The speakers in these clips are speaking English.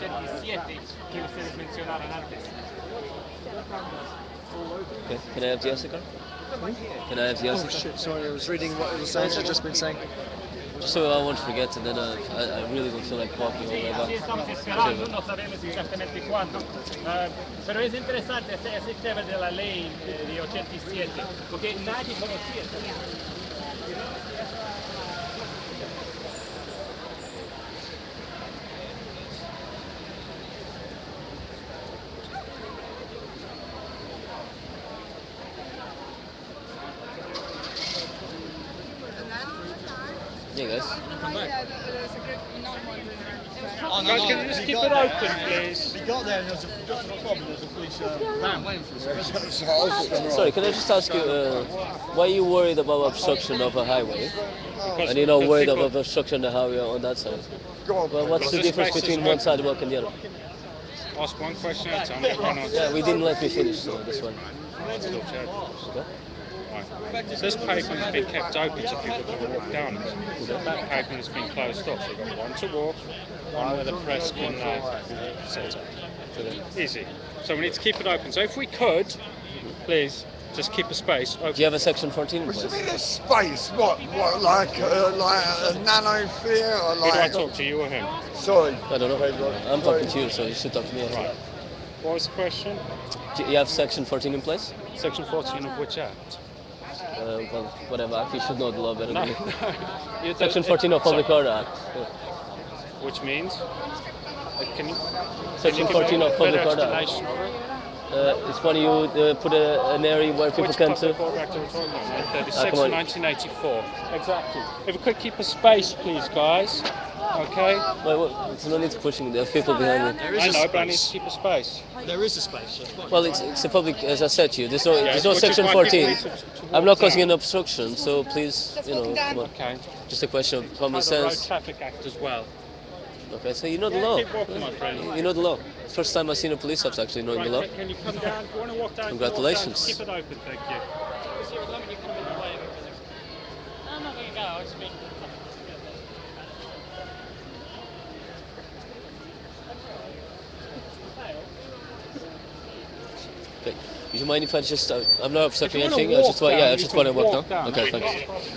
87 que ustedes mencionaron antes. Okay. Can I have the IC card? Can I have the Oh IC card? shit, sorry, I was reading what it was saying, you've just been saying. Just so I won't forget, and then I really don't feel like walking all the Sí, way back. así estamos esperando, no sabemos exactamente cuándo. Pero es interesante ese tema de la ley de 87, porque nadie conocía esa ley. Yeah, guys. Oh, no, Guys, no, can you just we keep got it there. open, please? We got there and there was just a problem. There was a police van waiting for us. Sorry, can I just ask you, why are you worried about obstruction of a highway, Because, and you're not because worried people, about obstruction of the highway on that side? Well, what's because the this difference space is between one open. sidewalk and the other? Ask one question at a time. You cannot Yeah, we didn't let me finish, so that's why. still chat. Okay. Right. This pavement has been kept open so people can walk down it. That pavement has been closed off. So you've got one to walk, one where the press can sit up. Easy. So we need to keep it open. So if we could, please, just keep a space open. Do you have a section 14 in What do you place? mean a space? What, like a nanosphere or Who do I like... talk to, you or him? Sorry. I don't know. Wait, what? I'm Sorry. talking to you, so you should talk to me as well. Right. What was the question? Do you have section 14 in place? Section 14 of which act? Well, whatever act, you should know the law better No, than me. no. Section 14 of Public Sorry. Order Act. Yeah. Which means? Can you Section give me 14 a of better Public Order Act. explanation of it? It's when you put an area where people Which can to. public order act are we talking about? Okay, Come section on. 1984. Exactly. If we could keep a space, please, guys. Okay. Wait, there's no need to pushing. There are people behind me. There is I a know, but I need to space. keep a space. There is a space. That's what Well, it's a public, as I said to you. There's Yeah, no which is section why people 14. need to I'm walk not causing down. an obstruction, so please, come on. Okay. Just a question of common By the Road sense. Traffic Act as well. Okay, so you know the Yeah, law. keep walking, my friend. You know the law. First time I've seen a police officer actually knowing the Right, law. can you come down? If you want to walk down, you can walk down. Just Congratulations. keep it open, thank you. Okay. Would you mind if I just? I'm not If obstructing you want to anything. I just walk want, yeah, down, I you just want to can walk down. walk down. Okay, That's thanks. not a problem.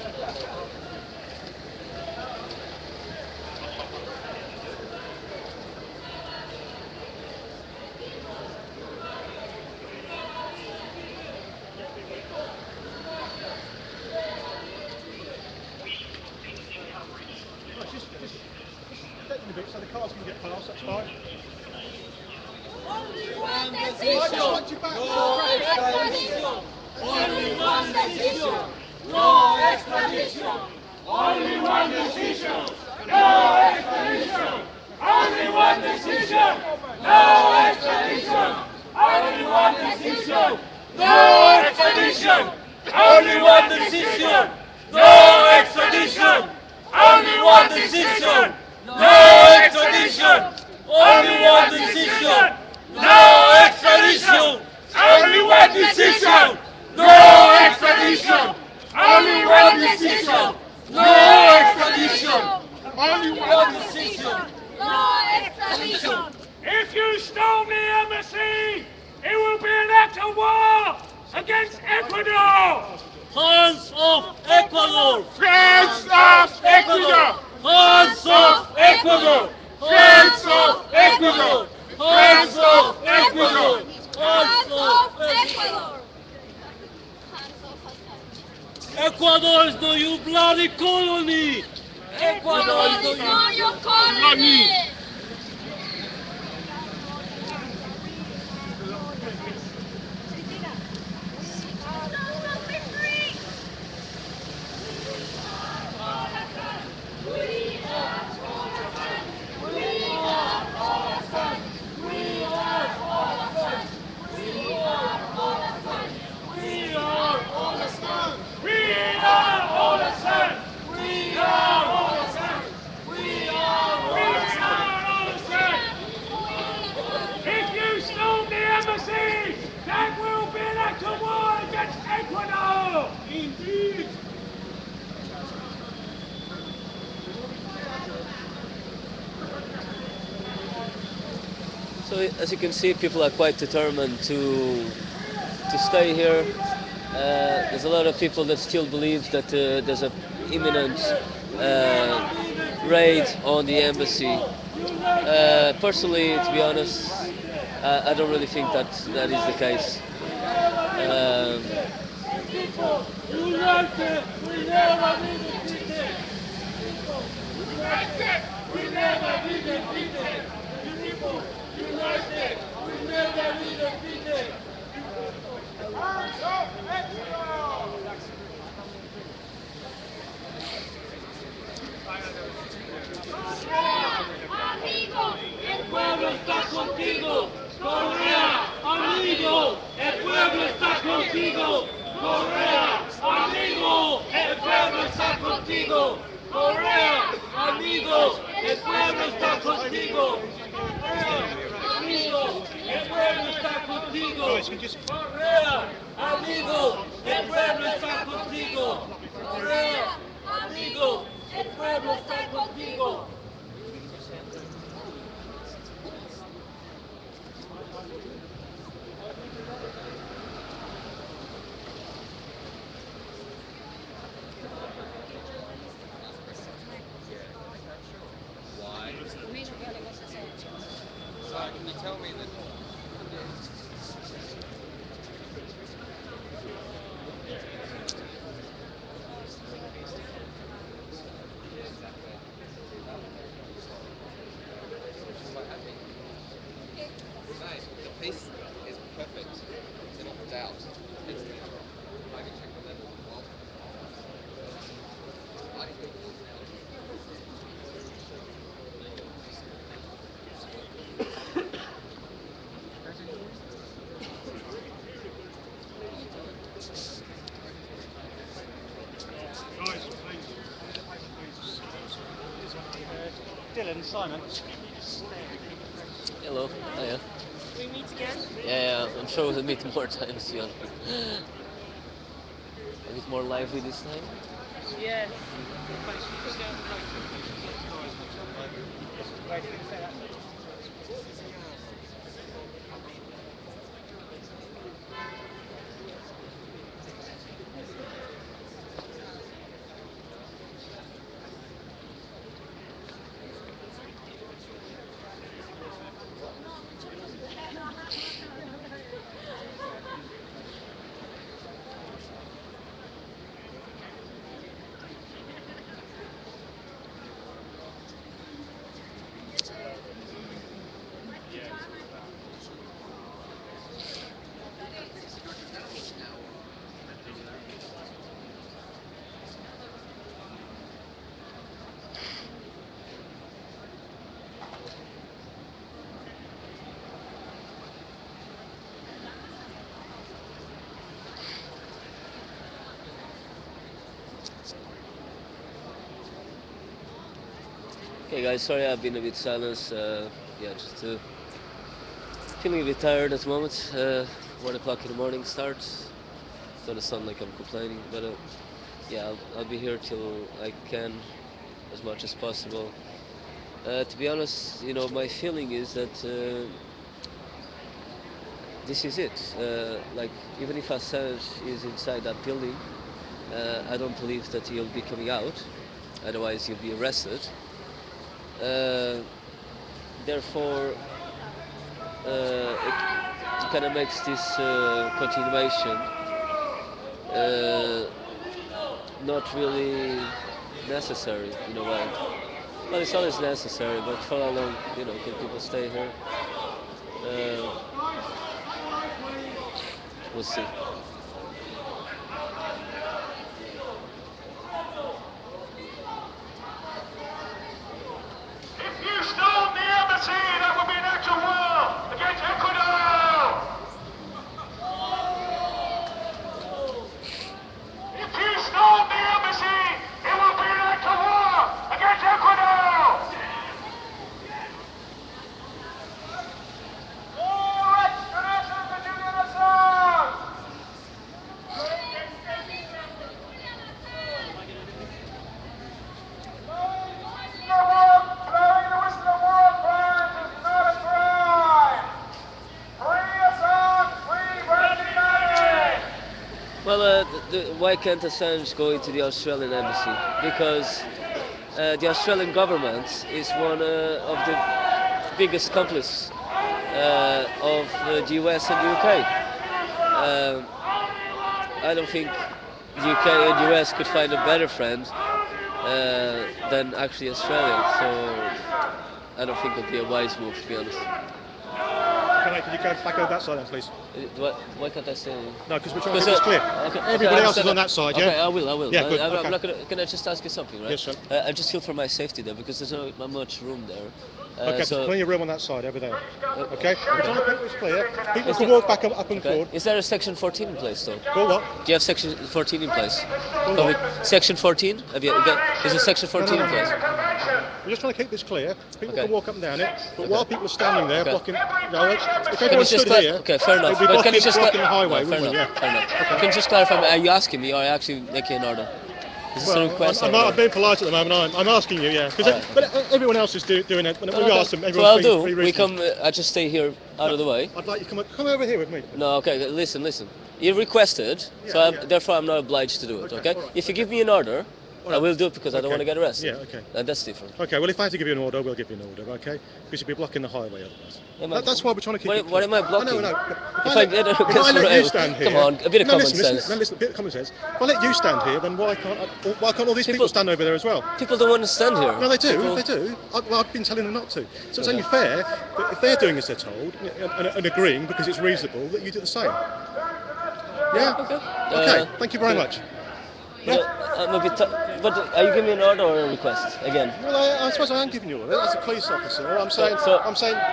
just take them a bit so the cars can get past, that's fine. Only one I just want decision. you back. No extradition. Only one decision. No extradition. Only one decision. No extradition. Only one decision. No extradition. Only one decision. No extradition. Only one decision. No extradition. Only one decision. No extradition. Only one decision. No extradition. Only one decision. No extradition. Only one decision. No extradition. Only one decision. No extradition! If you storm the embassy, it will be an act of war against Ecuador. Hands off Ecuador. Friends of Ecuador. Hands off Ecuador. Friends of Ecuador. Hands off Ecuador. Hands off Ecuador! Ecuador is not your bloody colony. Ecuador is Not your colony! We are all the same. We are all the same. We are all the same. So as you can see, people are quite determined to stay here. There's a lot of people that still believe that there's a imminent uh, raid on the embassy. Personally, to be honest, I don't really think that that is the case. Um, People united, we never be defeated. People united, we never be defeated. People united, we never be defeated. Hands up, Ecuador! Correa, amigo, el pueblo está contigo. Correa, amigo, el pueblo está contigo. Correa, amigo, el pueblo está contigo. Correa, amigo, el pueblo está contigo. Correa, amigo, el pueblo está contigo. Correa, amigo, el pueblo está contigo. Correa, amigo, el pueblo está contigo. Dylan, Simon. Hello. Oh, yeah. We meet again? Yeah, I'm sure we'll meet more times, to be honest. A bit more lively this time. Yeah. Okay, guys, sorry I've been a bit silent. Yeah, just feeling a bit tired at the moment. 1 o'clock in the morning starts. Doesn't sound like I'm complaining, but yeah, I'll be here till I can, as much as possible. To be honest, my feeling is that this is it. Like, even if Assange is inside that building, I don't believe that he'll be coming out. Otherwise, he'll be arrested. Uh, Therefore, it kind of makes this continuation uh, not really necessary in a way. Well, it's always necessary, but for how long, can people stay here? Uh, we'll see. If you storm the embassy, that will be an act of war against Ecuador! If you storm the embassy, it will be an act of war against Ecuador! More extradition for Julian Assange! why can't Assange go into the Australian embassy? Because the Australian government is one of the biggest accomplices of the US and UK. Um, I don't think the UK and US could find a better friend than actually Australia. So I don't think it would be a wise move, to be honest. Can you go back over that side then, please? Why can't I say? No, because we're trying to get this clear. Okay, Everybody I else is understand on that side, yeah? Okay, I will. Yeah, good, I'm okay. not gonna. Can I just ask you something, right? Yes, sir. I just feel for my safety there because there's not much room there. Okay, there's so plenty of room on that side over there. Okay? We're trying to make this clear. People Is can it- walk back up and okay. forward. Is there a section 14 in place though? Go what? Do you have section 14 in place? Go Covid- what? Section 14? Is a section 14 in place? We're just trying to keep this clear. People Okay. can walk up and down it, but Okay. while people are standing there Okay. blocking, if Can everyone you just stood here, okay, fair enough. they'd be But can you just blocking the highway, no, fair wouldn't enough, we? Yeah. fair enough. Can you just clarify? Are you asking me or are you actually making an order? Is this a Well, request? I'm being polite at the moment. I'm asking you, yeah, because Alright. but everyone else is doing it. When we Okay. ask them, So everyone's I'll pretty do. We reasonable. come. I just stay here out of the way. I'd like you to come over here with me. No, okay. Listen. You requested, so Yeah, yeah. therefore I'm not obliged to do it. Okay. alright, If you give me an order, I Alright. will do it because I don't Okay. want to get arrested. Yeah, okay. And that's different. Okay, well, if I had to give you an order, we'll give you an order, okay? Because you'd be blocking the highway otherwise. That's why we're trying to keep it What clear. am I blocking? No. If I get if I let you stand here... come on, a bit of common listen, sense. Listen, a bit of common sense. If I let you stand here, then why can't all these people stand over there as well? People don't want to stand here. No, they do. People- They do. I've been telling them not to. So it's only fair that if they're doing as they're told and agreeing because it's reasonable, that you do the same. Yeah. Okay. Thank you very much. But, I'm a bit but are you giving me an order or a request again? Well, I suppose I am giving you an order as a police officer. I'm saying,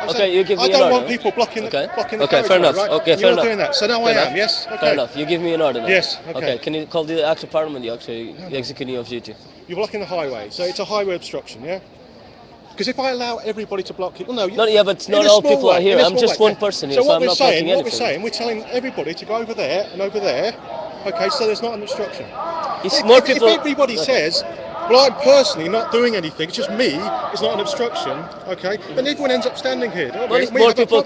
okay, you give me I an don't order. want people blocking the Okay, carriageway, fair enough. Right? Okay, And fair you're not enough. doing that. So now Fair I enough. am. Yes. Okay. Fair enough. You give me an order now. Yes. Okay. Can you call the actual parliament? You actually executing of duty. You're blocking the highway, so it's a highway obstruction. Yeah. Because if I allow everybody to block it, well, no. Yeah, but not all people are here. I'm just one person here, so I'm not blocking anything. We're telling everybody to go over there and over there. Okay, so there's not an obstruction. If everybody says, well, I'm personally not doing anything, it's just me, it's not an obstruction, okay, then everyone ends up standing here, don't we? If more people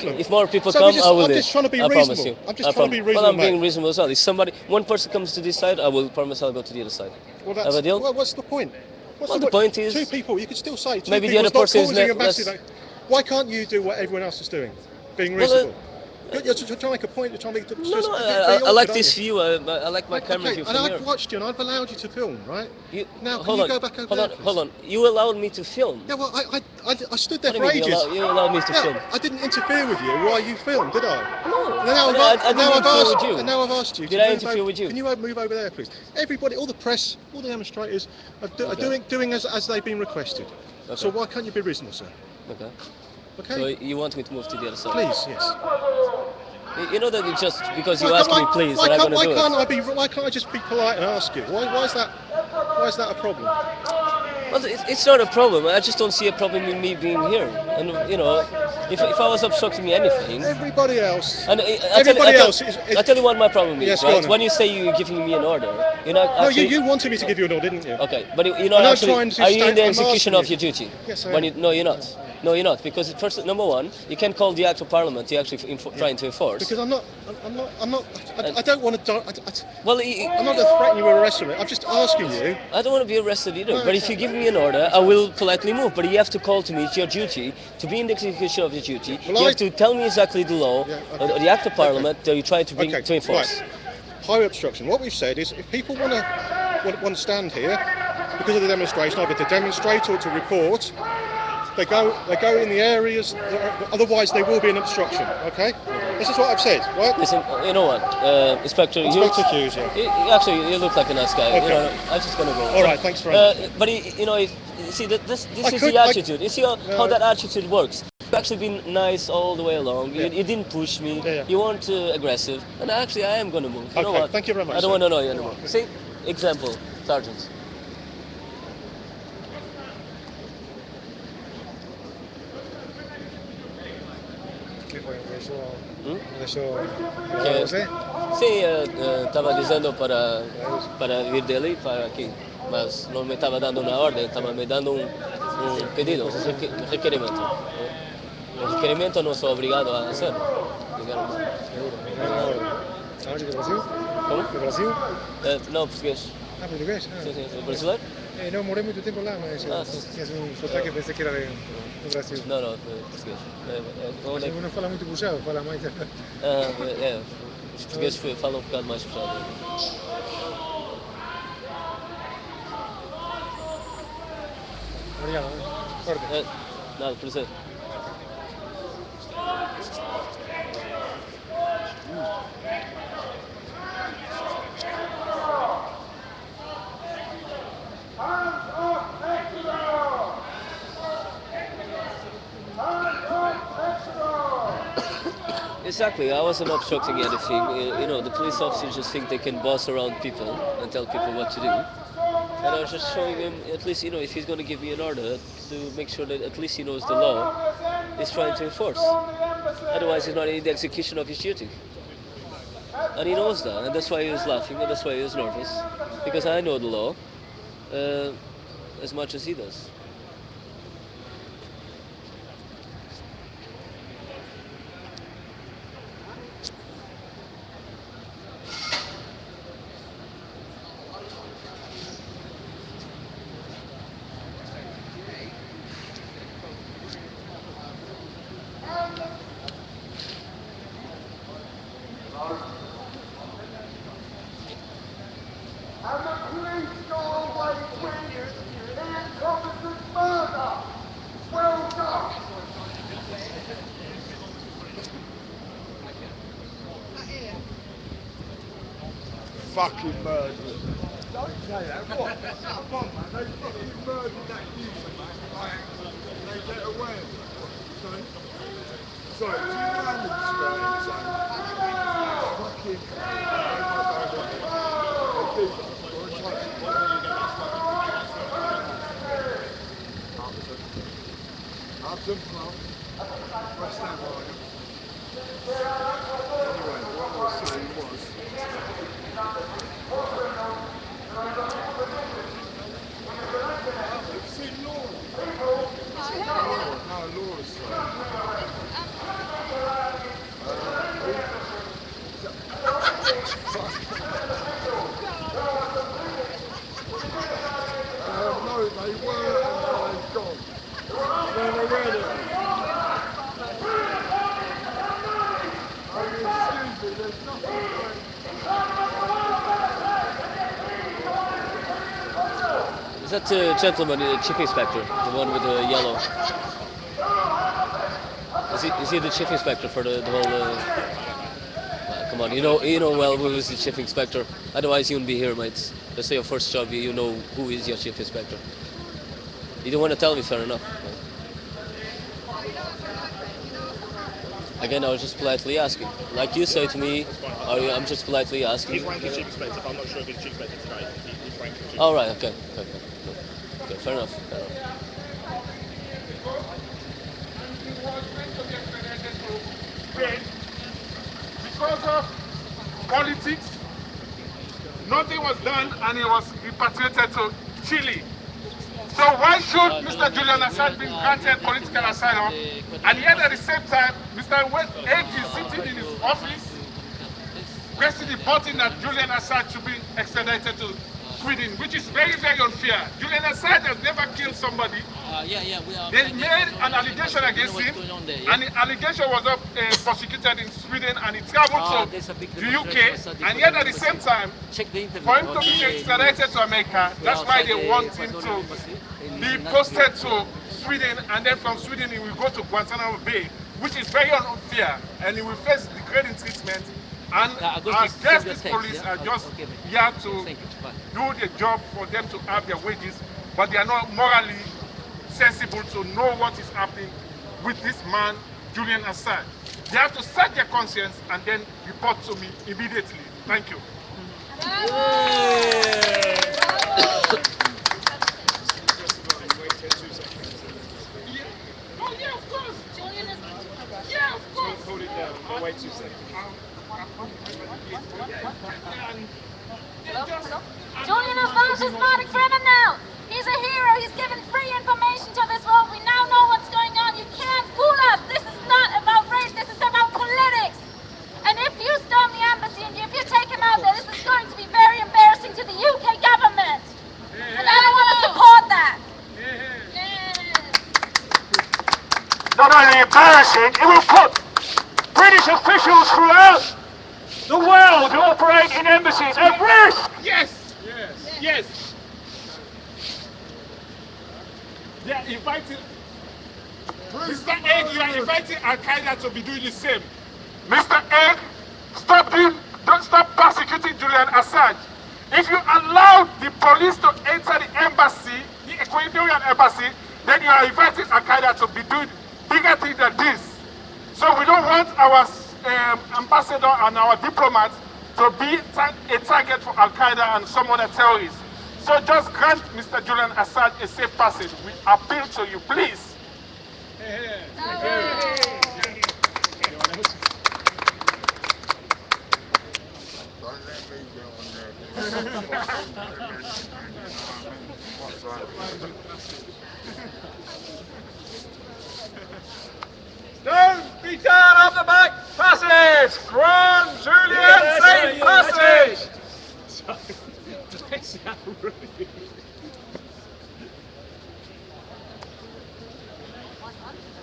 come, I will I'm just trying to be reasonable. promise you. I'm just trying to be reasonable, Well, I'm being reasonable as well. If one person comes to this side, I will promise I'll go to the other side. Have a deal? Well, what's the point? The point is... Two people, you could still say two maybe the people other person is massive... Why can't you do what everyone else is doing? Being reasonable. You're trying to make a point, you're trying to make... I like this view, I like my camera view from and here. I've watched you and I've allowed you to film, right? Now, can you go back over there, please? Hold on. You allowed me to film. Yeah, well, I stood there What for do you mean ages. you allowed me to film? I didn't interfere with you while you filmed, did I? No. And now I didn't interfere with you. And now I've asked you. Did I interfere with you? Can you move over there, please? Everybody, all the press, all the demonstrators are doing as they've been requested. Okay. So why can't you be reasonable, sir? Okay. Okay. So you want me to move to the other side? Please, yes. You know that it's just because you ask me, please, that I'm going to do it. Why can't I just be polite and ask you? Why is that a problem? Well, it's not a problem. I just don't see a problem in me being here. And you know, if I was obstructing anything, everybody else. And I tell you what my problem is. Yes, right? When you say you're giving me an order, you're not actually. No, you wanted me to give you an order, didn't you? Okay, but you're not actually. Are you in the execution of your duty? Yes, I am. No, you're not. No, you're not, because first, number one, you can't call the act of parliament to actually trying to enforce. Because I don't want to. Well, I'm not threatening you with arrest. I'm just asking you. I don't want to be arrested either. But if you give me an order, I will politely move. But you have to call to me. It's your duty to be in the execution of your duty. You have to tell me exactly the law, the act of parliament that you try to bring to enforce. Right. Highway obstruction. What we've said is, if people want to stand here because of the demonstration, either to demonstrate or to report. They go in the areas, otherwise there will be an obstruction, okay? This is what I've said, right? Listen, you know what, Inspector Hughes, yeah. Actually, you look like a nice guy. Okay. You know, I'm just going to go. All right, thanks very much. But, you know, see, this is the attitude. You see how that attitude works. You've actually been nice all the way along. Yeah. You didn't push me. Yeah. You weren't aggressive. And actually, I am going to move. You know what? Thank you very much. I don't want to know you anymore. See? Example, Sergeant. Sim, estava dizendo para vir dali para aqui, mas não me estava dando uma ordem, estava me dando um pedido, um requerimento. Um requerimento não sou obrigado a fazer. Onde? Do Brasil? Como? Do Brasil? Não, português. Ah, português? Sim, Ah. sim, sim. Brasileiro? Não, morei muito tempo lá, mas Ah, tinha assim um sotaque, eu pensei que era do Brasil. não, não, português. Mas Onde é que... não fala muito puxado, fala mais. Os portugueses falam um bocado mais puxado. Obrigado, sorte. Nada, por isso. Exactly, I wasn't obstructing anything. The police officers just think they can boss around people and tell people what to do. And I was just showing him, at least, if he's going to give me an order, to make sure that at least he knows the law he's trying to enforce. Otherwise, he's not in the execution of his duty. And he knows that, and that's why he was laughing, and that's why he was nervous. Because I know the law uh, as much as he does. And the police go away with Ian Thomas's murder. Well done. Fucking murderers. Don't say that. What? Come on, man. They fucking murdered that geezer, man. Like, they get away with it. What? Sorry? Sorry, do you know how many swearing, son? Fucking... They did, though. Or try to, Upton, well, West Ham, are you? Anyway, what I was saying was... Have you seen Laura? Laura, no, Laura's sorry. No, they were and now they've gone. I don't know where they are. Excuse me, there's nothing going... Is that the gentleman, the chief inspector, the one with the yellow? Is he the chief inspector for the whole? Come on, you know well who is the chief inspector. Otherwise, you wouldn't be here, mates. Let's say your first job, you know who is your chief inspector. You don't want to tell me, fair enough. Again, I was just politely asking. Like you say to me, I'm just politely asking. His rank is chief inspector, but I'm not sure if he's chief inspector today. His rank is chief. Oh, right, okay, fair enough. And he was meant to be extradited to Spain because of politics. Nothing was done, and he was repatriated to Chile. So why should Mr. Julian Assange be granted political asylum, and yet at the same time, Mr. Age is sitting in his office pressing the button that Julian Assange should be extradited to Sweden, which is very, very unfair. Julian Assange has never killed somebody. They made an allegation against him, and the allegation was not prosecuted in Sweden, and he traveled to the UK, and yet at the same time, for him to be extradited to America, that's why they want him to be posted to Sweden, and then from Sweden he will go to Guantanamo Bay, which is very unfair, and he will face degrading treatment. And I guess these police are just here to do the job for them to have their wages, but they are not morally sensible to know what is happening with this man, Julian Assange. They have to search their conscience and then report to me immediately. Thank you. Oh, yeah, of course. Yeah, of course. Hold it down. We'll wait 2 seconds. Julian Assange is not a criminal. He's a hero. He's given free information to this world. We now know what's going on. You can't fool us. This is not about race. This is about politics. And if you storm the embassy and if you embarrassing. It will put British officials throughout the world who operate in embassies at risk. Yes! Yes! They are inviting Mr. Egg, you are inviting Al Qaeda to be doing the same. Mr. Egg, don't stop persecuting Julian Assange. If you allow the police to enter the embassy, the Ecuadorian embassy, then you are inviting Al Qaeda to be doing bigger things than this. So we don't want our ambassador and our diplomats to be a target for Al Qaeda and some other terrorists. So just grant Mr. Julian Assange a safe passage. We appeal to you, please. Don't let me get on there. Don't be down on the back passage! Grant Julian safe passage!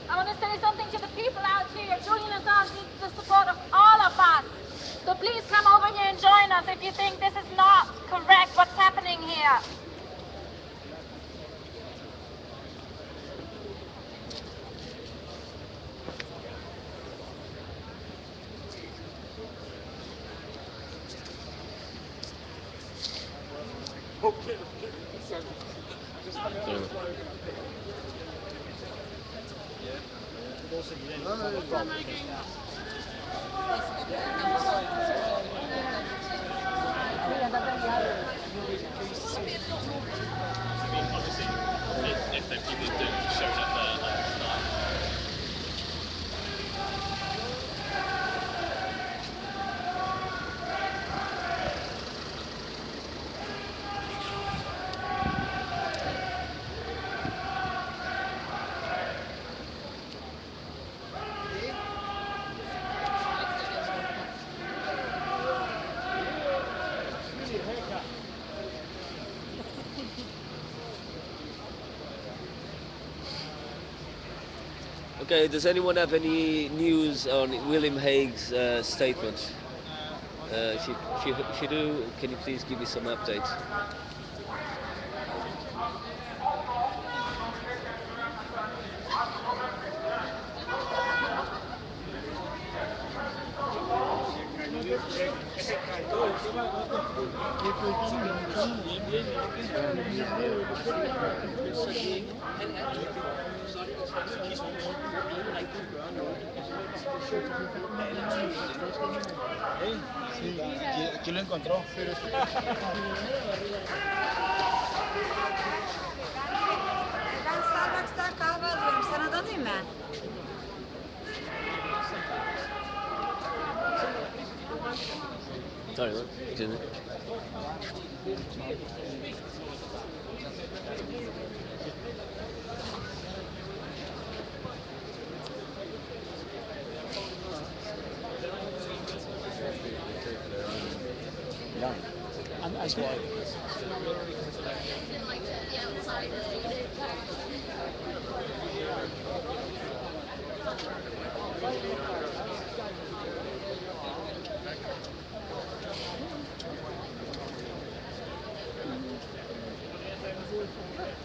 I want to say something to the people out here. Julian Assange needs the support of all of us. So please come over here and join us if you think this is not correct, what's happening here. Okay, does anyone have any news on William Hague's statement? If you do, can you please give me some updates? Sí, aquí lo encontró. Ben Starbucks'tan kahve alıyorum. Sana da alayım mı? Sorry, what? Excuse me.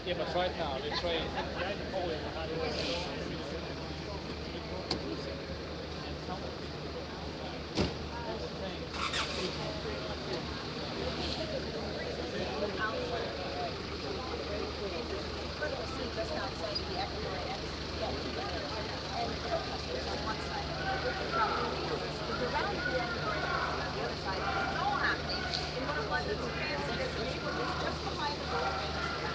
Yeah, but right now they're trying. Incredible scene just outside the Ecuadorian embassy. And protesters on one side, counting police surrounding the Ecuadorian embassy on the other side. It is all happening in one of London's fanciest neighborhoods, just behind the World Trade Center.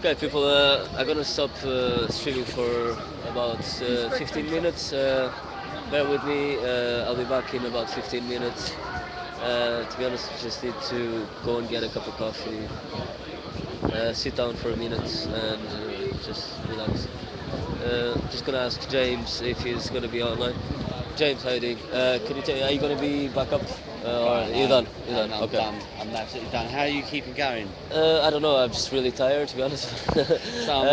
Okay, people, I'm gonna stop streaming for about 15 minutes. Bear with me. I'll be back in about 15 minutes. To be honest, just need to go and get a cup of coffee, sit down for a minute, and just relax. Just gonna ask James if he's gonna be online. James, how you doing? Can you tell me, are you gonna be back up? Or you done? You done? I'm Okay. done. I'm absolutely done. How are you keeping going? I don't know. I'm just really tired, to be honest. So am I.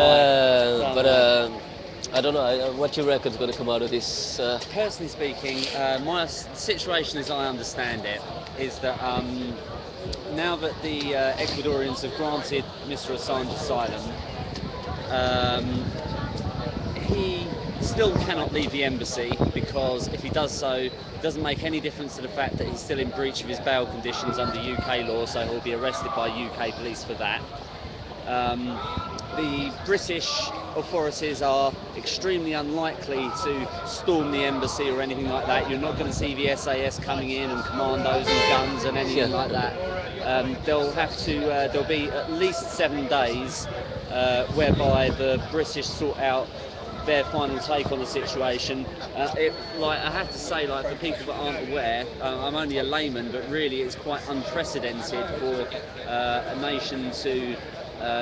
So But am I don't know. What you reckon's going to come out of this? Personally speaking, my situation, as I understand it, is that now that the Ecuadorians have granted Mr. Assange asylum, um, he still cannot leave the embassy because if he does so, it doesn't make any difference to the fact that he's still in breach of his bail conditions under UK law, so he'll be arrested by UK police for that. Um, the British authorities are extremely unlikely to storm the embassy or anything like that. You're not going to see the SAS coming in and commandos and guns and anything like that. There'll be at least 7 days whereby the British sort out their final take on the situation. I have to say, like for people that aren't aware, I'm only a layman, but really it's quite unprecedented for a nation to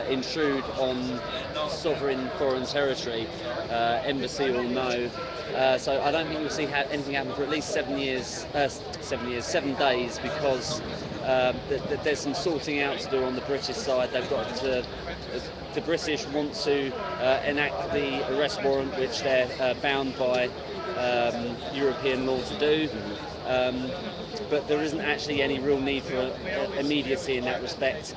intrude on sovereign foreign territory, embassy or no. So I don't think you'll see anything happen for at least 7 days, because there's some sorting out to do on the British side. The British want to enact the arrest warrant, which they're bound by European law to do. But there isn't actually any real need for immediacy in that respect.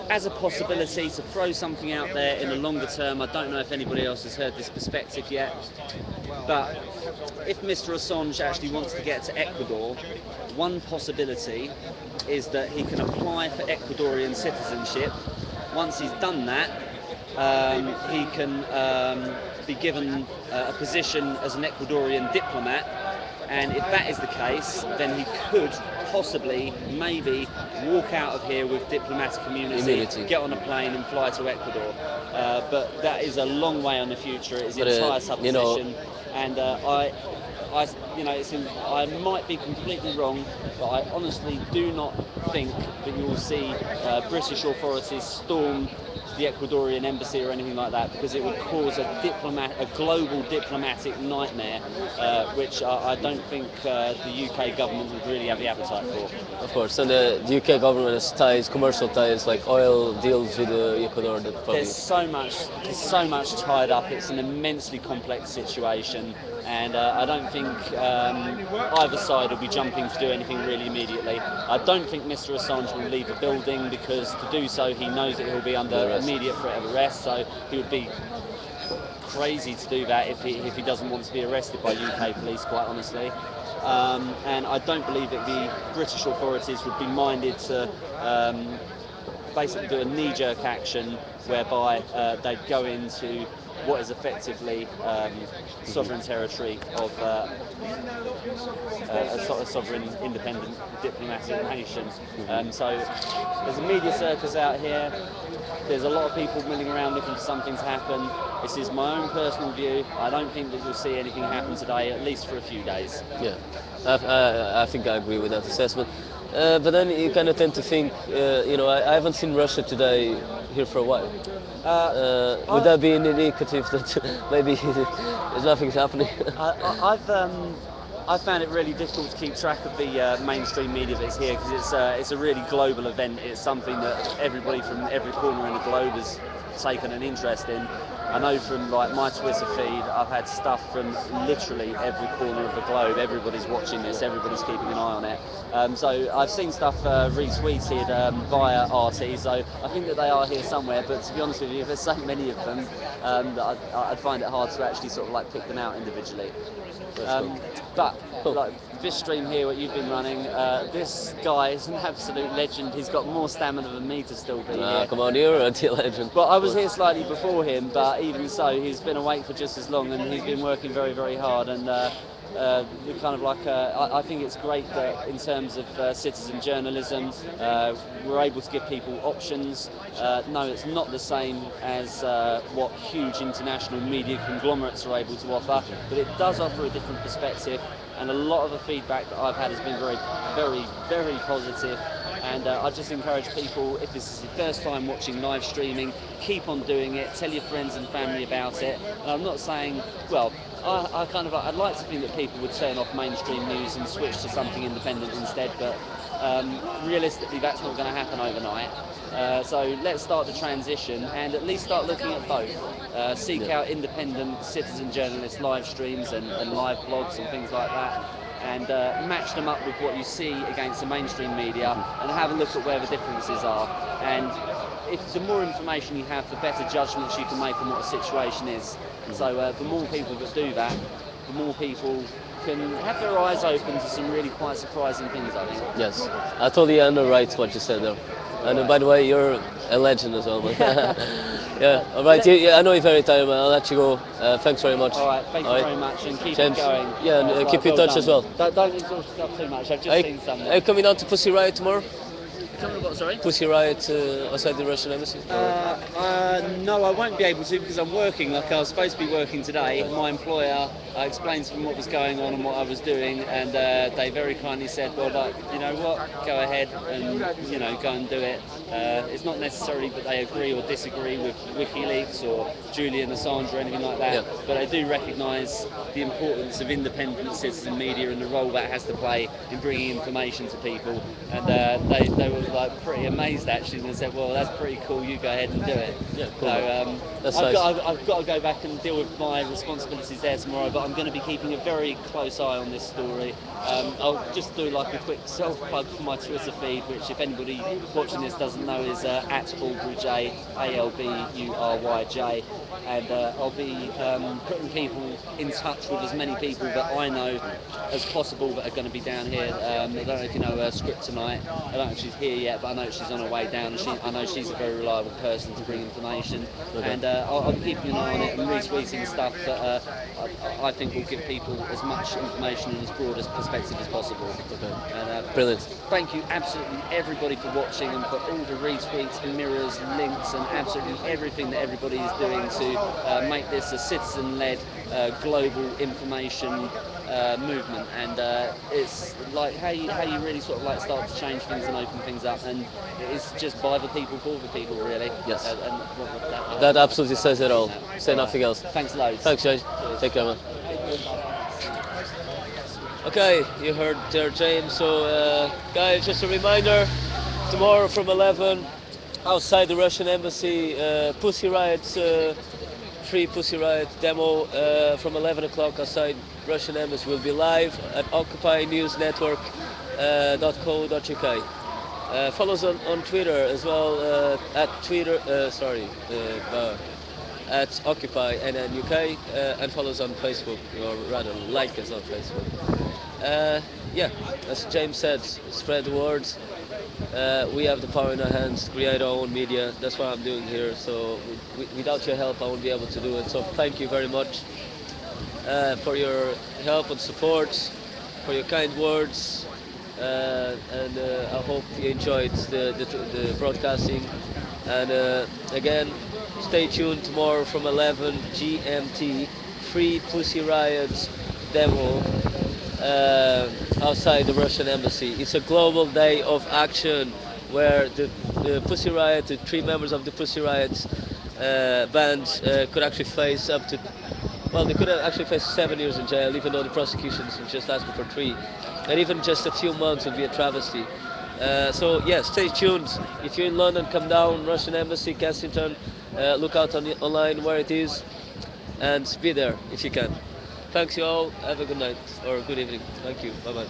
As a possibility to throw something out there in the longer term, I don't know if anybody else has heard this perspective yet, but if Mr. Assange actually wants to get to Ecuador, one possibility is that he can apply for Ecuadorian citizenship. Once he's done that, he can be given a position as an Ecuadorian diplomat, and if that is the case, then he could possibly, maybe, walk out of here with diplomatic immunity, get on a plane and fly to Ecuador. But that is a long way on the future. It is entire supposition, and I might be completely wrong, but I honestly do not think that you will see British authorities storm the Ecuadorian embassy or anything like that, because it would cause a global diplomatic nightmare, which I don't think the UK government would really have the appetite for. Of course, and the UK government has ties, commercial ties, like oil deals with Ecuador. That probably There's so much tied up. It's an immensely complex situation, and I don't think either side will be jumping to do anything really immediately. I don't think Mr. Assange will leave the building, because to do so he knows that he'll be under immediate threat of arrest, so he would be crazy to do that if he doesn't want to be arrested by UK police, quite honestly. And I don't believe that the British authorities would be minded to basically do a knee-jerk action whereby they'd go into what is effectively sovereign territory of a sovereign independent diplomatic nation. So there's a media circus out here. There's a lot of people milling around looking for something to happen. This is my own personal view. I don't think that you'll see anything happen today, at least for a few days. Yeah, I think I agree with that assessment. But then you kind of tend to think, I haven't seen Russia today here for a while. Would that be an indicative that maybe there's nothing happening? I found it really difficult to keep track of the mainstream media that's here, because it's a really global event. It's something that everybody from every corner in the globe has taken an interest in. I know from like my Twitter feed, I've had stuff from literally every corner of the globe. Everybody's watching this. Everybody's keeping an eye on it. So I've seen stuff retweeted via RT. So I think that they are here somewhere. But to be honest with you, there's so many of them that I'd find it hard to actually sort of like pick them out individually. But like this stream here, what you've been running, this guy is an absolute legend. He's got more stamina than me to still be here. Come on, you're a legend. Well, I was here slightly before him, but even so, he's been awake for just as long, and he's been working very, very hard. And the kind of like I think it's great that in terms of citizen journalism, we're able to give people options. No, it's not the same as what huge international media conglomerates are able to offer, but it does offer a different perspective. And a lot of the feedback that I've had has been very positive. And I just encourage people, if this is your first time watching live streaming, keep on doing it. Tell your friends and family about it. And I'm not saying, well, I kind of I'd like to think that people would turn off mainstream news and switch to something independent instead, but realistically, that's not going to happen overnight. So let's start the transition and at least start looking at both. Seek out independent citizen journalists, live streams and live blogs and things like that, and match them up with what you see against the mainstream media and have a look at where the differences are. And if the more information you have, the better judgments you can make on what a situation is. So the more people that do that, the more people can have their eyes open to some really quite surprising things, I think. Yes, I totally underwrite what you said there. And by the way, you're a legend as well, man. Yeah, all right. I know you're very tired, man. I'll let you go. Thanks very much. All right, thank you very much, and keep James, it going. yeah, and Right, keep in touch done. as well. Don't exhaust yourself too much. I've just seen something. Are you coming down to Pussy Riot tomorrow? What, sorry? Pussy Riot outside the Russian embassy? No, I won't be able to because I'm working. Like I was supposed to be working today. My employer, I explained to them what was going on and what I was doing, and they very kindly said, "Well, like, you know what? Go ahead and go and do it." It's not necessarily that they agree or disagree with WikiLeaks or Julian Assange or anything like that, but they do recognise the importance of independent citizen media and the role that has to play in bringing information to people. And they were like pretty amazed actually, and they said, "Well, that's pretty cool. You go ahead and do it." Yeah, cool. So That's I've nice. I've got to go back and deal with my responsibilities there tomorrow, but I'm going to be keeping a very close eye on this story. I'll just do like a quick self-plug for my Twitter feed, which if anybody watching this doesn't know is at Alburyj, ALBURYJ, and I'll be putting people in touch with as many people that I know as possible that are going to be down here. I don't know if you know Script tonight. I don't know if she's here yet, but I know she's on her way down, and I know she's a very reliable person to bring information. And I'll be keeping an eye on it and retweeting stuff that I think will give people as much information and as broad a perspective as possible. Okay. And Brilliant. thank you absolutely everybody for watching and for all the retweets, mirrors, links, and absolutely everything that everybody is doing to make this a citizen-led global information movement. And it's like how you really sort of like start to change things and open things up, and it's just by the people for the people, really. Yes. And That absolutely says it all. Say nothing else. Thanks loads. Thanks, James. Take care, man. Okay, you heard there, James. So, guys, just a reminder: tomorrow from 11, outside the Russian embassy, Pussy Riot, free Pussy Riot demo from 11 o'clock outside Russian embassy. Will be live at occupynewsnetwork.co.uk. Follow us on Twitter as well at Twitter. At Occupy NNUK, and follow us on Facebook, or rather like us on Facebook. Yeah, as James said, spread the word. We have the power in our hands to create our own media. That's what I'm doing here. So without your help, I won't be able to do it. So thank you very much for your help and support, for your kind words, and I hope you enjoyed the broadcasting. And again, stay tuned tomorrow from 11 GMT. Free Pussy Riot demo outside the Russian embassy. It's a global day of action where the Pussy Riot, the three members of the Pussy Riot band could actually face up to, well, they could have actually face 7 years in jail, even though the prosecution is just asking for 3. And even just a few months would be a travesty. So yeah, stay tuned. If you're in London, come down, Russian Embassy, Kensington. Look out online where it is, and be there if you can. Thanks you all. Have a good night or good evening. Thank you. Bye bye.